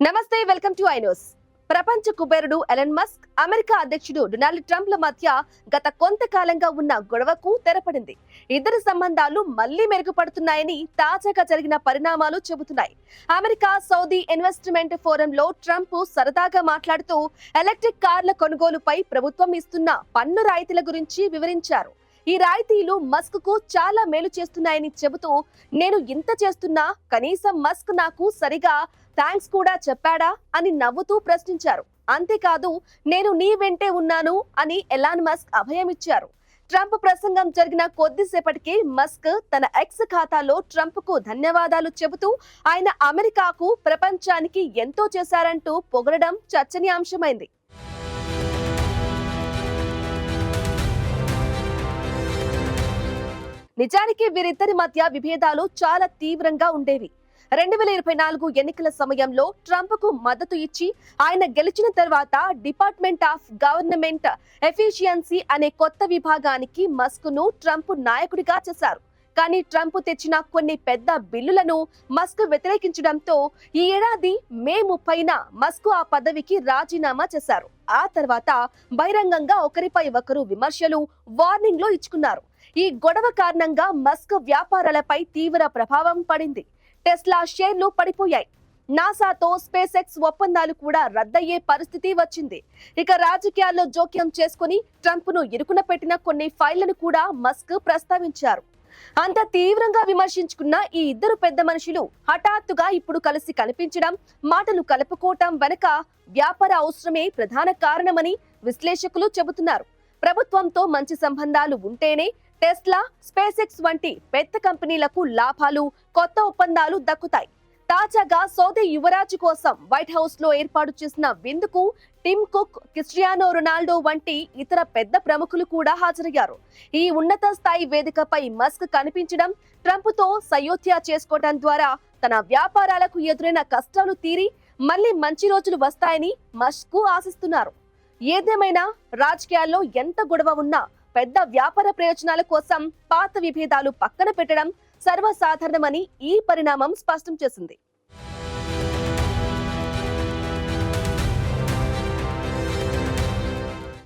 నమస్తే, welcome to iNews. ప్రపంచ కుబేరుడు ఎలన్ మస్క్, అమెరికా అధ్యక్షుడు డొనాల్డ్ ట్రంప్ల మధ్య గత కొంతకాలంగా ఉన్న గొడవకు తెరపడింది. ఇద్దరి సంబంధాలు మళ్లీ మెరుగుపడుతున్నాయని తాజాగా జరిగిన పరిణామాలు చెబుతున్నాయి. అమెరికా సౌదీ ఇన్వెస్ట్మెంట్ ఫోరంలో ట్రంప్ సరదాగా మాట్లాడుతూ ఎలక్ట్రిక్ కార్ల కొనుగోలుపై ప్రభుత్వం ఇస్తున్న పన్ను రాయితీల గురించి వివరించారు. ఈ రాయితీలు మస్క్ కు చాలా మేలు చేస్తున్నాయని చెబుతూ, నేను ఇంత చేస్తున్నా కనీసం మస్క్ నాకు సరిగా థ్యాంక్స్ కూడా చెప్పాడా అని నవ్వుతూ ప్రశ్నించారు. అంతేకాదు, నేను నీ వెంటే ఉన్నాను అని ఎలాన్ మస్క్ అభయమిచ్చారు. ట్రంప్ ప్రసంగం జరిగిన కొద్దిసేపటికి మస్క్ తన ఎక్స్ ఖాతాలో ట్రంప్ కు ధన్యవాదాలు చెబుతూ ఆయన అమెరికాకు, ప్రపంచానికి ఎంతో చేశారంటూ పొగడడం చర్చనీయాంశమైంది. నిజానికి వీరిద్దరి మధ్య విభేదాలు చాలా తీవ్రంగా ఉండేవి. 2024 ఎన్నికల సమయంలో ట్రంప్ కు మద్దతు ఇచ్చి ఆయన గెలిచిన తర్వాత డిపార్ట్మెంట్ ఆఫ్ గవర్నమెంట్ ఎఫిషియన్సీ అనే కొత్త విభాగానికి మస్క్ ను ట్రంప్ నాయకుడిగా చేశారు. కానీ ట్రంప్ తెచ్చిన కొన్ని పెద్ద బిల్లులను మస్క్ వ్యతిరేకించడంతో ఈ ఏడాది మే 30న మస్క్ ఆ పదవికి రాజీనామా చేశారు. ఆ తర్వాత బహిరంగంగా ఒకరిపై ఒకరు విమర్శలు, వార్నింగ్లు ఇచ్చుకున్నారు. ఈ గొడవ కారణంగా మస్క్ వ్యాపారాలపై తీవ్ర ప్రభావం పడింది. టెస్లా షేర్లు పడిపోయాయి. నాసాతో స్పేస్ ఎక్స్ ఒప్పందాలు కూడా రద్దయ్యే పరిస్థితి వచ్చింది. ఇక రాజకీయాల్లో జోక్యం చేసుకుని ట్రంప్ ను ఇరుకున పెట్టిన కొన్ని ఫైళ్లను కూడా మస్క్ ప్రస్తావించారు. అంత తీవ్రంగా విమర్శించుకున్న ఈ ఇద్దరు పెద్ద మనుషులు హఠాత్తుగా ఇప్పుడు కలిసి కనిపించడం, మాటలు కలుపుకోవటం వెనక వ్యాపార అవసరమే ప్రధాన కారణమని విశ్లేషకులు చెబుతున్నారు. ప్రభుత్వంతో మంచి సంబంధాలు ఉంటేనే టెస్లా, స్పేస్ ఎక్స్ వంటి పెద్ద కంపెనీలకు లాభాలు, కొత్త ఒప్పందాలు దక్కుతాయి. తాజాగా సౌదీ యువరాజు కోసం వైట్ హౌస్ లో ఏర్పాటు చేసిన విందుకు టిమ్ కుక్, క్రిస్టియానో రొనాల్డో వంటి ఇతర పెద్ద ప్రముఖులు కూడా హాజరయ్యారు. ఈ ఉన్నత స్థాయి వేదికపై మస్క్ కనిపించడం, ట్రంప్ తో సయోధ్య చేసుకోవడం ద్వారా తన వ్యాపారాలకు ఎదురైన కష్టాలు తీరి మళ్లీ మంచి రోజులు వస్తాయని మస్క్ ఆశిస్తున్నారు. ఏదేమైనా రాజకీయాల్లో ఎంత గొడవ ఉన్నా పెద్ద వ్యాపార ప్రయోజనాల కోసం పాత విభేదాలు పక్కన పెట్టడం సర్వసాధారణమని ఈ పరిణామం స్పష్టం చేసింది.